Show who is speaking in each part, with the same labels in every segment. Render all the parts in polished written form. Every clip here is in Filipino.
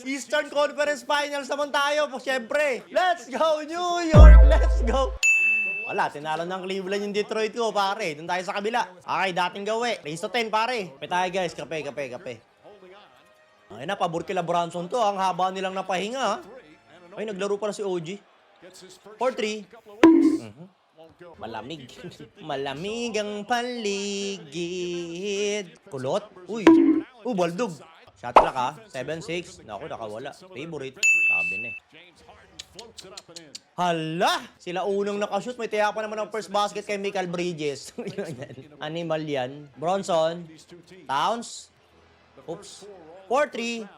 Speaker 1: Eastern Conference Finals naman tayo po, syempre. Let's go, New York! Let's go! Wala, tinalo ng Cleveland yung Detroit ko, pare. Doon tayo sa kabila. Okay, dating gawi. Race to 10, pare. Kape tayo, guys. Kape. Ay na, pabor kila Bronson to. Ang haba nilang napahinga, ha? Ay, naglaro pala si OG. 4-3. Malamig. Malamig ang paligid. Kulot. Uy. Baldog. Shot clock, ha? 7-6. Naku, nakawala. Favorite. Sabi na eh. Hala! Sila unang nakashoot. May tiya pa naman ang first basket kay Michael Bridges. Animal yan. Bronson. Towns. Oops. 4-3.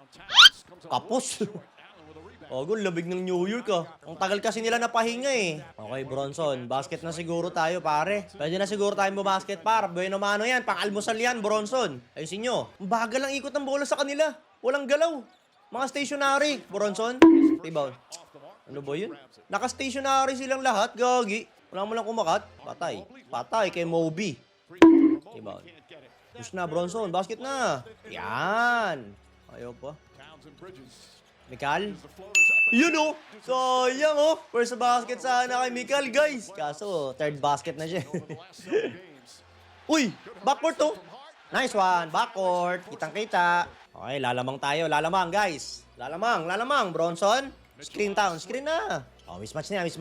Speaker 1: Kapos. Gul, labig ng New York, ah. Ang tagal kasi nila napahinga, eh. Okay, Bronson. Basket na siguro tayo, pare. Pwede na siguro tayo bumasket, par. Bueno mano yan. Pang-almusal yan, Bronson. Ayusin nyo. Ang bagal ang ikot ng bola sa kanila. Walang galaw. Mga stationary. Bronson. Tibaw. Ano ba yun? Naka-stationary silang lahat, gagi. Wala mo lang kumakat. Patay. Patay kay Moby. Tibaw. Push na, Bronson. Basket na. Yan. Ayaw pa. Mikal? Yun o! Sayang o! First basket sana kay Mikal, guys. Kaso, third basket na siya. Uy! Backcourt to! Nice one! Backcourt! Kitang-kita. Okay, lalamang tayo. Lalamang, guys. Lalamang. Bronson. Screen down. Screen na. Oh, mismatch na yan.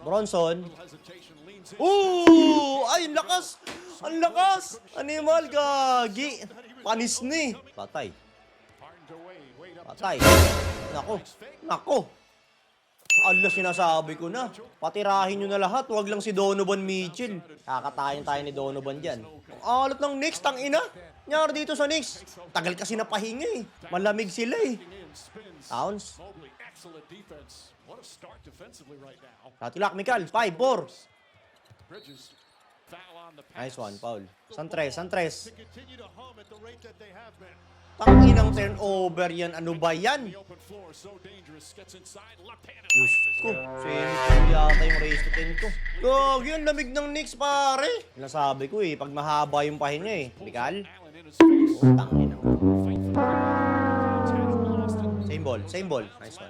Speaker 1: Bronson. Ay, ang lakas! Animal, gagi! Panis ni. Patay. Nako. Allah, sinasabi ko na. Patirahin nyo na lahat. Huwag lang si Donovan Mitchell. Kakatayin tayo ni Donovan dyan. Ang alat ng Knicks, tangina. Nyari dito sa Knicks. Tagal kasi napahinga eh. Malamig sila eh. Towns. Katilak, Mikal. 5-4. Nice one, Paul. Santres. Tanginang turnover yan. Ano ba yan? Gusto. Same yata yung race to 10 ko. Gagi, ang lamig ng Knicks, pare. Nasabi ko eh, pag mahaba yung pahinga eh. Mikal? Tanginang. Same ball. Nice one.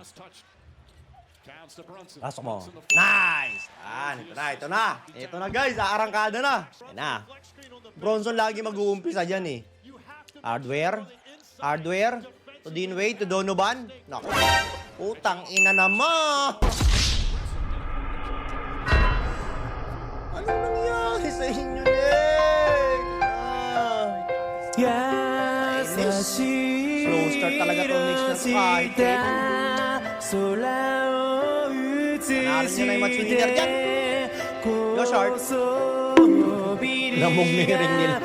Speaker 1: Pasok mo. Nice! Ito na guys, arangkada na. Yan na. Bronson lagi mag-uumpisa dyan eh. Hardware. To Dinwiddie, to Donovan. Naku. Utang ina naman. Ano nangyari sa inyo, Nick? Slow start talaga itong Knicks ng kahit. Panarin nyo na yung match winner dyan. Go short. Lamog na yung ring nila.